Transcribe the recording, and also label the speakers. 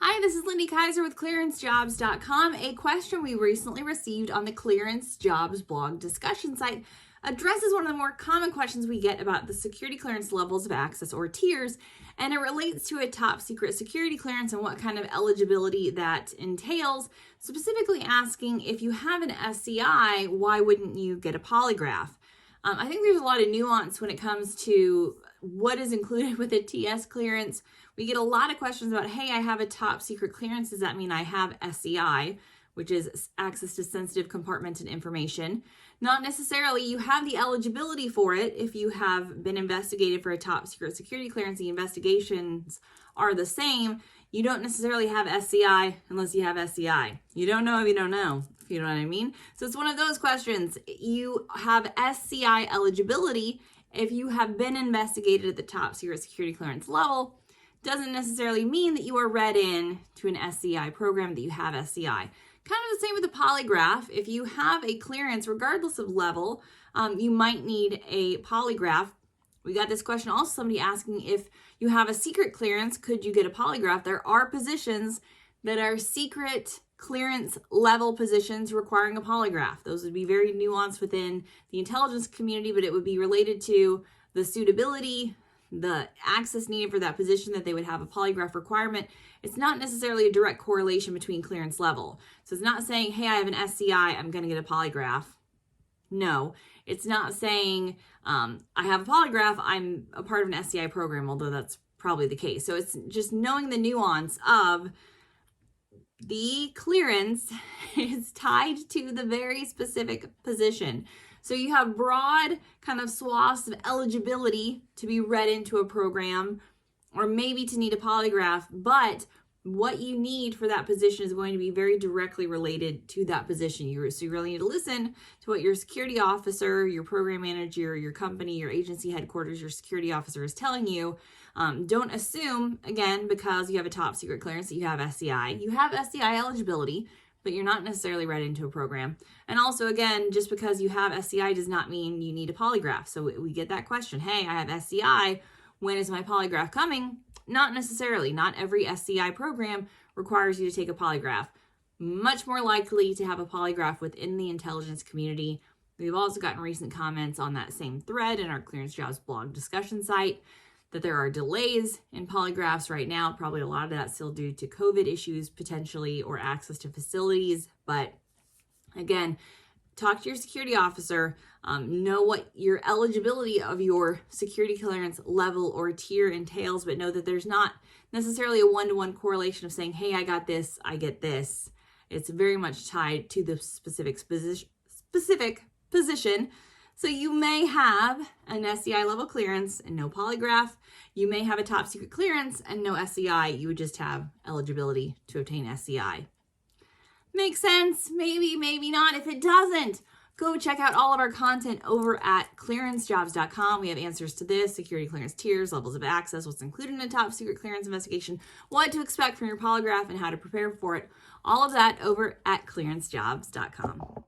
Speaker 1: Hi, this is Lindy Kaiser with ClearanceJobs.com. A question we recently received on the Clearance Jobs blog discussion site addresses one of the more common questions we get about the security clearance levels of access or tiers, and it relates to a top secret security clearance and what kind of eligibility that entails, specifically asking if you have an SCI, why wouldn't you get a polygraph? I think there's a lot of nuance when it comes to what is included with a TS clearance. We get a lot of questions about, hey, I have a top secret clearance. Does that mean I have SCI, which is access to sensitive compartmented information? Not necessarily. You have the eligibility for it if you have been investigated for a top secret security clearance. The investigations are the same. You don't necessarily have SCI unless you have SCI. You don't know if you don't know, if you know what I mean. So it's one of those questions. You have SCI eligibility if you have been investigated at the top secret security clearance level. Doesn't necessarily mean that you are read in to an SCI program, that you have SCI. Kind of the same with the polygraph. If you have a clearance, regardless of level, you might need a polygraph. We got this question also, somebody asking if you have a secret clearance, could you get a polygraph? There are positions that are secret clearance level positions requiring a polygraph. Those would be very nuanced within the intelligence community, but it would be related to the suitability, the access needed for that position, that they would have a polygraph requirement. It's not necessarily a direct correlation between clearance level. So it's not saying, hey, I have an SCI, I'm going to get a polygraph. No, it's not saying I have a polygraph, I'm a part of an SCI program, although that's probably the case. So it's just knowing the nuance of the clearance is tied to the very specific position. So you have broad kind of swaths of eligibility to be read into a program or maybe to need a polygraph, but what you need for that position is going to be very directly related to that position. So you really need to listen to what your security officer, your program manager, your company, your agency headquarters, your security officer is telling you. Don't assume, again, because you have a top secret clearance that you have SCI. You have SCI eligibility, but you're not necessarily read into a program. And also, again, just because you have SCI does not mean you need a polygraph. So we get that question, hey, I have SCI, when is my polygraph coming? Not necessarily. Not every SCI program requires you to take a polygraph. Much more likely to have a polygraph within the intelligence community. We've also gotten recent comments on that same thread in our Clearance Jobs blog discussion site that there are delays in polygraphs right now. Probably a lot of that still due to COVID issues potentially, or access to facilities. But again, talk to your security officer, know what your eligibility of your security clearance level or tier entails, but know that there's not necessarily a one-to-one correlation of saying, hey, I got this, I get this. It's very much tied to the specific position. So you may have an SCI level clearance and no polygraph. You may have a top secret clearance and no SCI. You would just have eligibility to obtain SCI. Makes sense? Maybe, maybe not. If it doesn't, go check out all of our content over at ClearanceJobs.com. We have answers to this, security clearance tiers, levels of access, what's included in a top secret clearance investigation, what to expect from your polygraph, and how to prepare for it. All of that over at ClearanceJobs.com.